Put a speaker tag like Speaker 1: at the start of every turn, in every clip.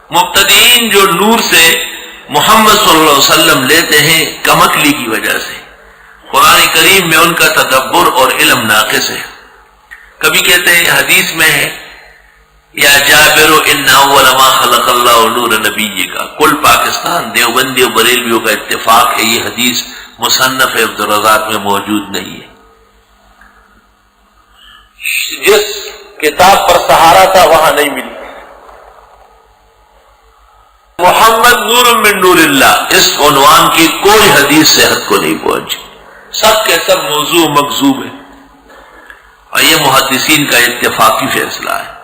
Speaker 1: مبتدئین جو نور سے محمد صلی اللہ علیہ وسلم لیتے ہیں کمکلی کی وجہ سے، قرآن کریم میں ان کا تدبر اور علم ناقص ہے۔ کبھی کہتے ہیں حدیث میں ہے یا جابر ان اول ما خلق اللہ نور نبی کا، کل پاکستان دیوبندی اور بریلویوں کا اتفاق ہے یہ حدیث مصنف عبدالرزاق میں موجود نہیں ہے۔ جس کتاب پر سہارا تھا وہاں نہیں ملی۔ محمد نور من نور اللہ، اس عنوان کی کوئی حدیث صحت کو نہیں پہنچی، سب کے سب موضوع مکذوب ہے، اور یہ محدثین کا اتفاقی فیصلہ ہے۔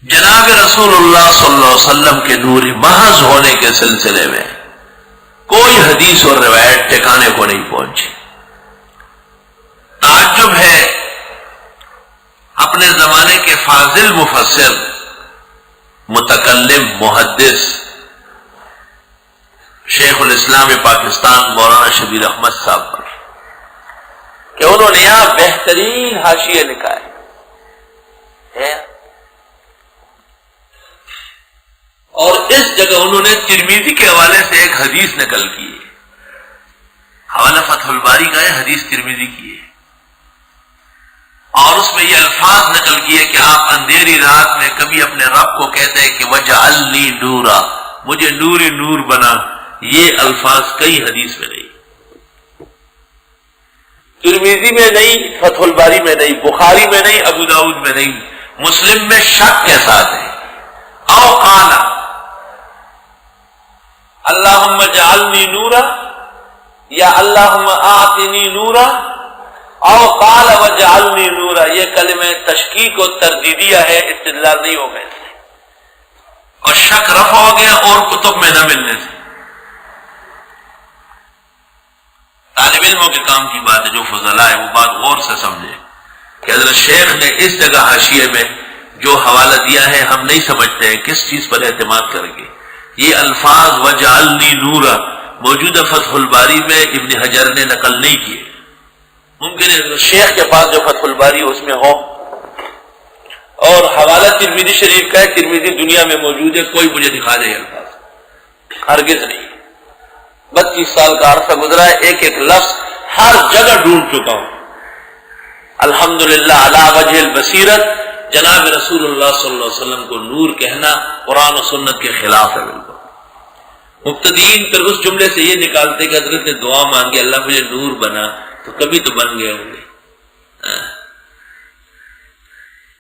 Speaker 1: جناب رسول اللہ صلی اللہ علیہ وسلم کے نور محض ہونے کے سلسلے میں کوئی حدیث اور روایت ٹھکانے کو نہیں پہنچی۔ تعجب ہے اپنے زمانے کے فاضل مفسر، متکلم، محدث شیخ الاسلام پاکستان مولانا شبیر احمد صاحب پر کہ انہوں نے یہاں بہترین حاشیے لکھا ہے، اور اس جگہ انہوں نے ترمذی کے حوالے سے ایک حدیث نقل کی ہے، حوالہ فتح الباری کا ہے، حدیث ترمذی کی ہے، اور اس میں یہ الفاظ نقل کیے کہ آپ اندھیری رات میں کبھی اپنے رب کو کہتے ہیں کہ وجعلنی نورا، مجھے نوری نور بنا۔ یہ الفاظ کئی حدیث میں نہیں، ترمذی میں نہیں، فتح الباری میں نہیں، بخاری میں نہیں، ابو داؤد میں نہیں، مسلم میں شک کے ساتھ ہے۔ او قال اللہم اجعلنی نورا یا اللہم آتنی نورا، او قال وجعلنی نورا، یہ کلمہ تشکیک و تردیدیہ ہے، استدلال نہیں ہو گئے اور شک رفع ہو گیا اور کتب میں نہ ملنے سے۔ طالب علموں کے کام کی بات ہے، جو فضلاء ہے وہ بات غور سے سمجھے کہ حضرت شیخ نے اس جگہ حاشیے میں جو حوالہ دیا ہے ہم نہیں سمجھتے ہیں کس چیز پر اعتماد کریں گے۔ یہ الفاظ وجعلنی نورا موجودہ فتح الباری میں ابن حجر نے نقل نہیں کیے، ممکن ہے شیخ کے پاس جو فتح الباری اس میں ہو، اور حوالہ ترمذی شریف کا ہے، ترمذی دنیا میں موجود ہے، کوئی مجھے دکھا دے الفاظ، ہرگز نہیں۔ 32 سال کا عرصہ گزرا ہے، ایک ایک لفظ ہر جگہ ڈھونڈ چکا ہوں، الحمدللہ علی وجہ البصیرت۔ جناب رسول اللہ صلی اللہ علیہ وسلم کو نور کہنا قرآن و سنت کے خلاف ہے بالکل۔ مبتدئین پھر اس جملے سے یہ نکالتے کہ حضرت نے دعا مانگی اللہ مجھے نور بنا، تو کبھی تو بن گئے ہوں گے۔